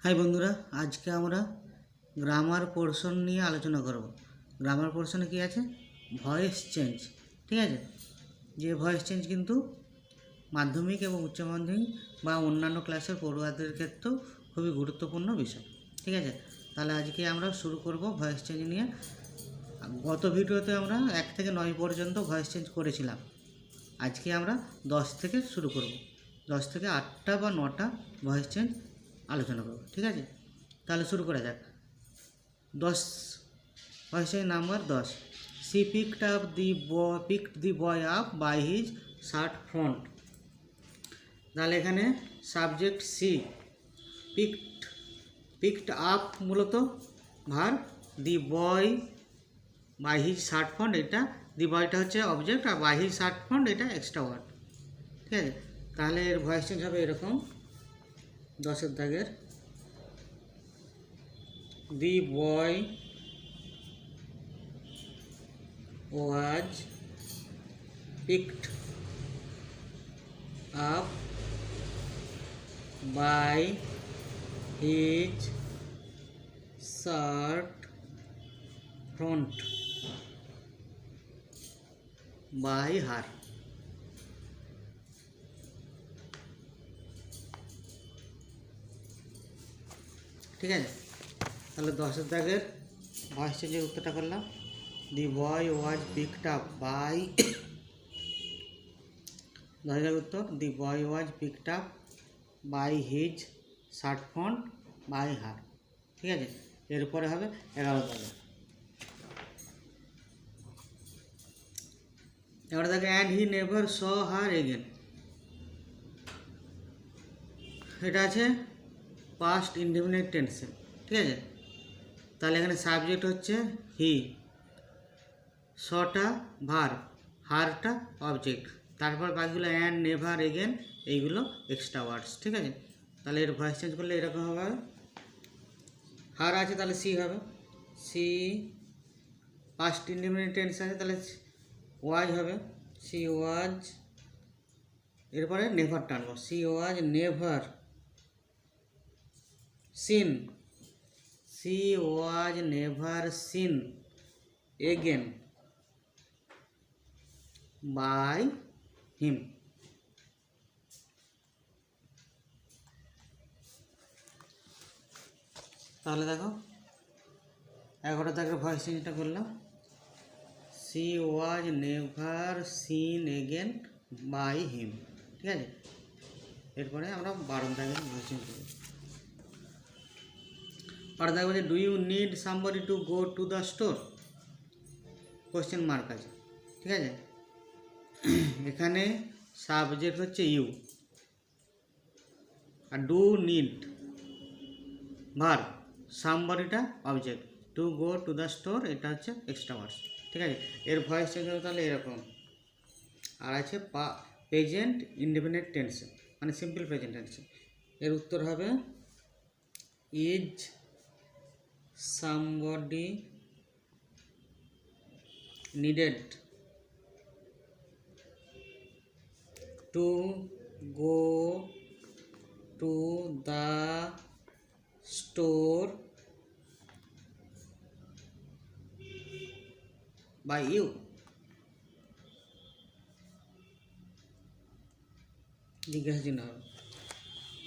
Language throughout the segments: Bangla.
হাই বন্ধুরা, আজকে আমরা গ্রামার পোর্শন নিয়ে আলোচনা করব। গ্রামার পোর্শনে কি আছে? Voice change. ঠিক আছে, যে ভয়েস চেঞ্জ কিন্তু মাধ্যমিক এবং উচ্চ মাধ্যমিক বা অন্যান্য ক্লাসের পড়ুয়াদের ক্ষেত্রেও খুবই গুরুত্বপূর্ণ বিষয়। ঠিক আছে, তাহলে আজকে আমরা শুরু করব ভয়েস চেঞ্জ নিয়ে। গত ভিডিওতে আমরা 1 থেকে 9 পর্যন্ত ভয়েস চেঞ্জ করেছিলাম। আজকে আমরা 10 থেকে শুরু করব। 10 থেকে 8টা বা 9টা ভয়েস চেঞ্জ আলোচনা করব। ঠিক আছে, তাহলে শুরু করা যাক। 10 voice change number 10। She picked the boy up by his shirt front. তাহলে এখানে সাবজেক্ট সি, পিকড আপ মূলত verb, the boy by his shirt front, এটা দি বয়টা হচ্ছে অবজেক্ট আর বাই হিজ শার্ট ফ্রন্ট এটা এক্সট্রা ওয়ার্ড। ঠিক আছে, তাহলে এর ভয়েস চেঞ্জ হবে এরকম। 10-এর দাগের the boy was picked up by his shirt front by her. ঠিক আছে, তাহলে 10-এর দাগের ভয়েস চেঞ্জের উত্তরটা করলাম। The boy was picked up by, 10-এর দাগের উত্তর the boy was picked up by his shirt front by her. ঠিক আছে, এরপরে হবে 11 দাগে। 11 দাগে and he never saw her again. এটা আছে পাস্ট ইনডেফিনিট টেন্সে। ঠিক আছে, তাহলে এখানে সাবজেক্ট হচ্ছে হি, শটা ভার্ব, হারটা অবজেক্ট, তারপর বাকিগুলো অ্যান্ড, নেভার, এগেন এইগুলো এক্সট্রা ওয়ার্ডস। ঠিক আছে, তাহলে এর ভয়েস চেঞ্জ করলে এরকম হবে। হার আছে তাহলে সি হবে, সি। পাস্ট ইনডেফিনিট টেন্স আছে তাহলে ওয়াজ হবে, সি ওয়াজ। এরপরে নেভার টানবো, she was never seen, she was never seen again by him. তাহলে দেখো 11 দাগের ভয়েস চেঞ্জটা করলাম। She was never seen again by him. ঠিক আছে, এরপরে আমরা 12 দাগের ভয়েস চেঞ্জ করব। 12 দাগ বলছে do you need somebody to go to the store, question mark আছে। ঠিক আছে, এখানে সাবজেক্ট হচ্ছে you are do need verb, সামবডিটা object, to go to the store এটা হচ্ছে এক্সট্রা ওয়ার্ডস। ঠিক আছে, এর ভয়েস চেঞ্জ হবে তাহলে এরকম। আর আছে প্রেজেন্ট ইনডেফিনিট টেন্সে, মানে সিম্পল প্রেজেন্ট টেন্সে। এর উত্তর হবে is somebody needed to go to the store by you. জিজ্ঞাসা চিহ্ন হবে,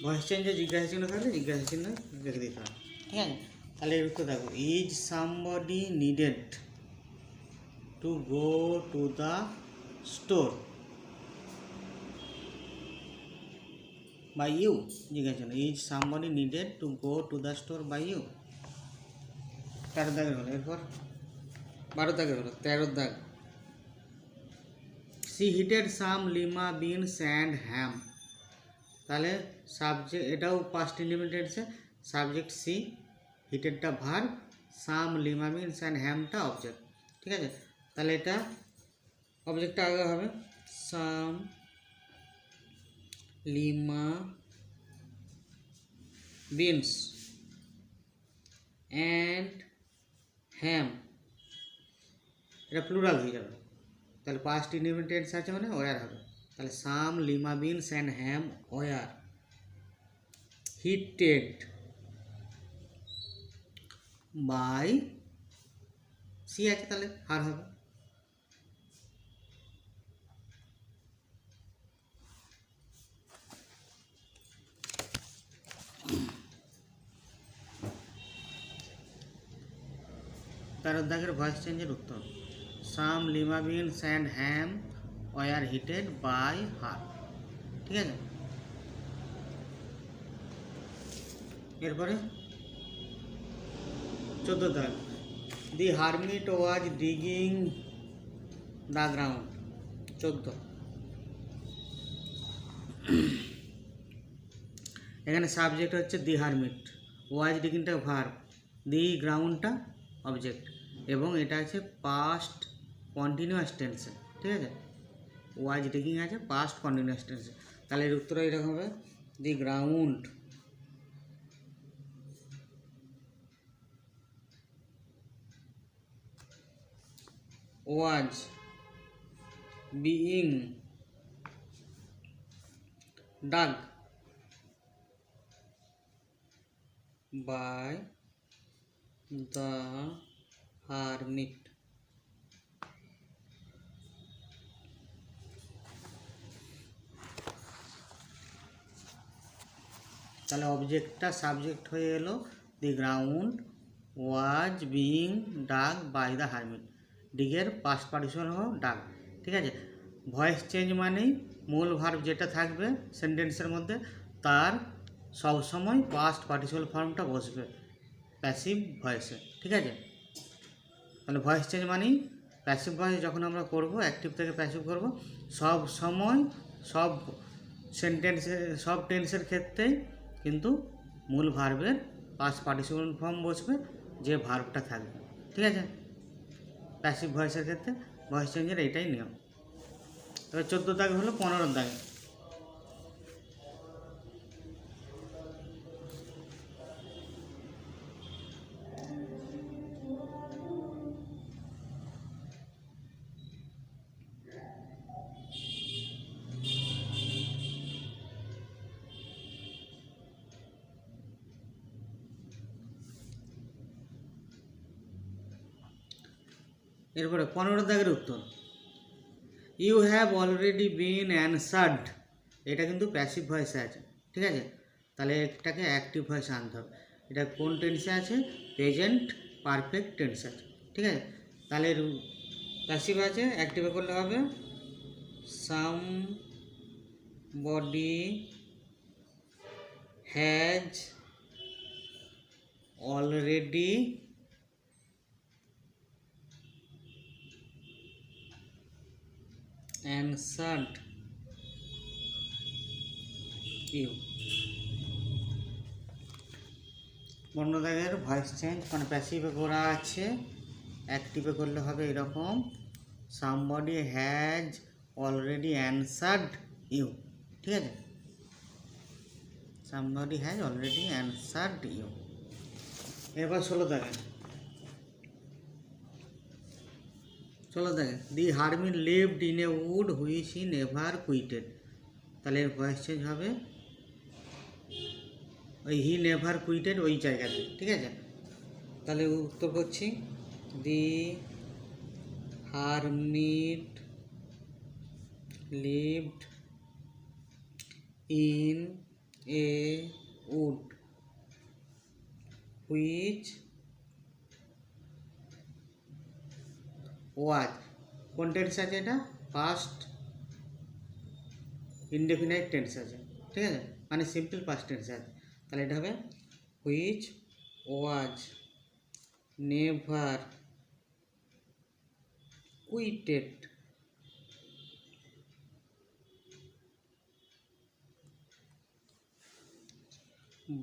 ভয়েস চেঞ্জে জিজ্ঞাসা চিহ্ন থাকলে জিজ্ঞাসা চিহ্ন রেখে দিতে হবে। ঠিক আছে, তাহলে এর উত্তর দেখো is somebody needed to go to the store by you, জিজ্ঞাসা চিহ্ন, is somebody needed to go to the store by you. 13 দাগের হলো, এরপর 12 দাগের হলো। 13 দাগ she heated some lima beans and ham. তাহলে সাবজেক্ট, এটাও পাস্ট ইনডেফিনিটে, সাবজেক্ট সি, হিটেডটা verb, some lima beans and হ্যামটা অবজেক্ট। ঠিক আছে, তাহলে এটা অবজেক্টটা আগে হবে some lima beans and ham, এটা প্লুরাল হয়ে যাবে। তাহলে পাস্ট ইনডেফিনিট টেন্স আছে মানে ওয়ার হবে, তাহলে some lima beans and ham were heated by she আছে, তাহলে হার হবে। তেরো দাগের ভয়েস চেঞ্জের উত্তর, some lima beans and ham were heated by her. ঠিক আছে, এরপরে 14 দাগ, the hermit was digging the ground. 14, এখানে সাবজেক্ট হচ্ছে দি হারমিট, ওয়াজ ডিগিংটা ভার্ব, দি গ্রাউন্ডটা অবজেক্ট, এবং এটা আছে পাস্ট কন্টিনিউয়াস টেন্সে। ঠিক আছে, ওয়াজ ডিগিং আছে পাস্ট কন্টিনিউয়াস টেন্সে, তাহলে এর উত্তর এরকম হবে, the ground was being dug by the hermit. তাহলে অবজেক্টটা সাবজেক্ট হয়ে এলো, the ground was being dug by the hermit, ডিগের পাস্ট পার্টিসিপল হলো ডাগ। ঠিক আছে, ভয়েস চেঞ্জ মানেই মূল ভার্ব যেটা থাকবে সেন্টেন্সের মধ্যে তার সবসময় পাস্ট পার্টিসিপল ফর্মটা বসবে প্যাসিভ ভয়েসে। ঠিক আছে, তাহলে ভয়েস চেঞ্জ মানেই প্যাসিভ ভয়েস যখন আমরা করব, অ্যাক্টিভ থেকে প্যাসিভ করব, সব সময় সব সেন্টেন্সের সব টেন্সের ক্ষেত্রেই কিন্তু মূল ভার্বের পাস্ট পার্টিসিপল ফর্ম বসবে যে ভার্বটা থাকবে। ঠিক আছে, প্যাসিভ ভয়েসের ক্ষেত্রে ভয়েস চেঞ্জের এইটাই নিয়ম। তবে 14 দাগ হলো 15 দাগ, এরপরে 15 দাগের উত্তর, you have already been answered, এটা কিন্তু প্যাসিভ ভয়েসে আছে। ঠিক আছে, তাহলে এটাকে অ্যাক্টিভ ভয়েসে আনতে হবে। এটা কোন টেন্সে আছে? প্রেজেন্ট পারফেক্ট টেন্সে আছে। ঠিক আছে, তাহলে প্যাসিভ আছে, অ্যাক্টিভে করলে হবে somebody has already answered you। বর্ণদাগের ভয়েস চেঞ্জ মানে প্যাসিভে করা আছে, অ্যাক্টিভে করলে হবে এরকম, somebody has already answered you. ঠিক আছে, somebody has already answered you. এবার 16 দাগে, the hermit lived in a wood which he never quitted, তাহলে এর ভয়েস চেঞ্জ হবে ওই হি নেভার কুইটেড ওই জায়গাতে। ঠিক আছে, তাহলে উত্তর করছি, the hermit lived in a wood which was, কোন টেন্স আছে এটা? পাস্ট ইনডেফিনাইট টেন্স আছে। ঠিক আছে, মানে সিম্পল পাস্ট টেন্স আছে, তাহলে এটা হবে which was never quitted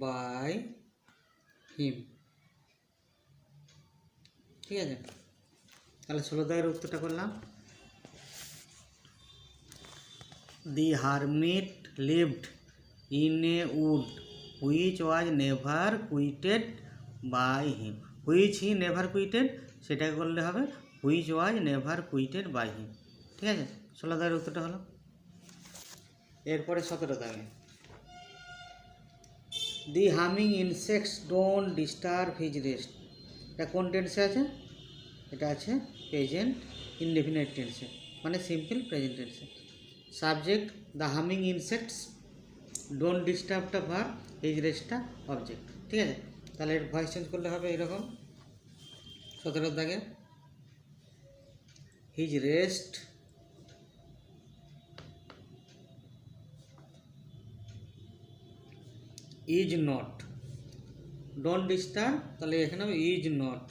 by him. ঠিক আছে, তাহলে 16 দাগের উত্তরটা করলাম, the hermit lived in a wood which was never quitted by him, which he never quitted সেটাকে করলে হবে which was never quitted by him. ঠিক আছে, 16 দাগের উত্তরটা হলো। এরপরে 17 দাগে, the humming insects don't disturb his rest, এটা কোন টেন্সে আছে? এটা আছে প্রেজেন্ট ইনডেফিনিট টেন্সে, মানে সিম্পল প্রেজেন্ট টেন্সে। Subject the humming insects, don't disturb the verb, is রেস্টটা অবজেক্ট। ঠিক আছে, তাহলে এর ভয়েস চেঞ্জ করলে হবে এরকম 17 দাগে, his rest is not, don't disturb, তাহলে এখানে হবে is not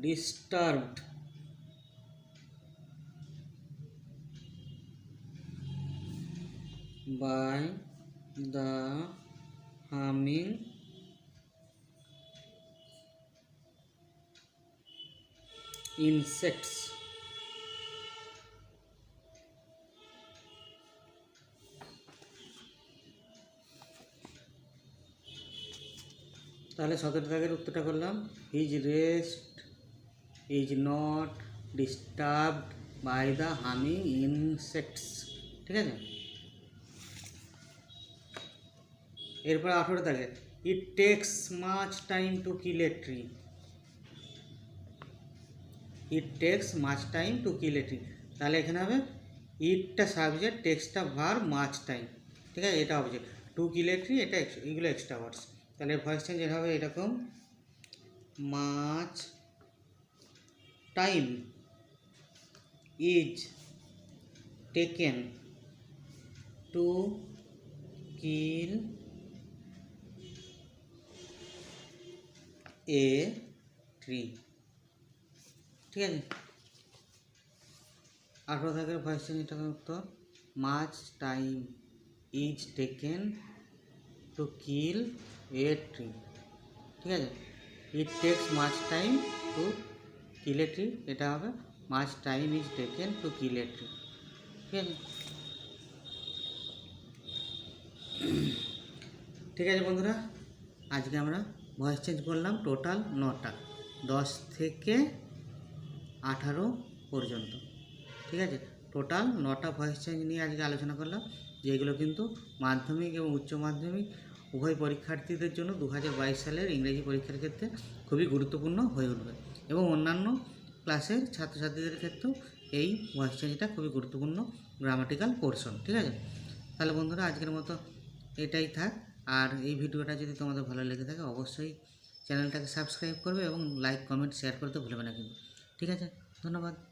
disturbed, by the humming insects. তাহলে 17 দাগের উত্তরটা করলাম, his rest is not disturbed by the humming insects. ঠিক আছে, এরপর 18 দাগে, it takes much time to kill a tree, it takes much time to kill a tree, তাহলে এখানে হবে ইটটা সাবজেক্ট, টেক্সটা ভার্ব, মাচ টাইম। ঠিক আছে, এটা object, to kill a tree এটা এগুলো এক্সট্রা ওয়ার্ডস। তাহলে ভয়েস চেঞ্জ এর হবে এরকম, much time is taken to kill a tree. ঠিক আছে, 18 দাগের ভয়েস চেঞ্জ এটা উত্তর, much time is taken to kill a tree. ঠিক আছে, ইট takes much time to kill a tree, এটা হবে much time is taken to kill a tree. ঠিক আছে, ঠিক আছে বন্ধুরা, আজকে আমরা ভয়েস চেঞ্জ করলাম টোটাল 9টা, 10 থেকে 18 পর্যন্ত। ঠিক আছে, টোটাল 9টা ভয়েস চেঞ্জ নিয়ে আজকে আলোচনা করলাম, যেগুলো কিন্তু মাধ্যমিক এবং উচ্চ মাধ্যমিক উভয় পরীক্ষার্থীদের জন্য 2022 সালের ইংরেজি পরীক্ষার ক্ষেত্রে খুবই গুরুত্বপূর্ণ হয়ে উঠবে, এবং অন্যান্য ক্লাসের ছাত্রছাত্রীদের ক্ষেত্রেও এই ভয়েস চেঞ্জটা খুবই গুরুত্বপূর্ণ গ্রামাটিক্যাল পোর্শন। ঠিক আছে, তাহলে বন্ধুরা আজকের মতো এটাই থাক, আর এই ভিডিওটা যদি তোমাদের ভালো লেগে থাকে অবশ্যই চ্যানেলটাকে সাবস্ক্রাইব করবে এবং লাইক কমেন্ট শেয়ার করতে ভুলবে না কিন্তু। ঠিক আছে, ধন্যবাদ।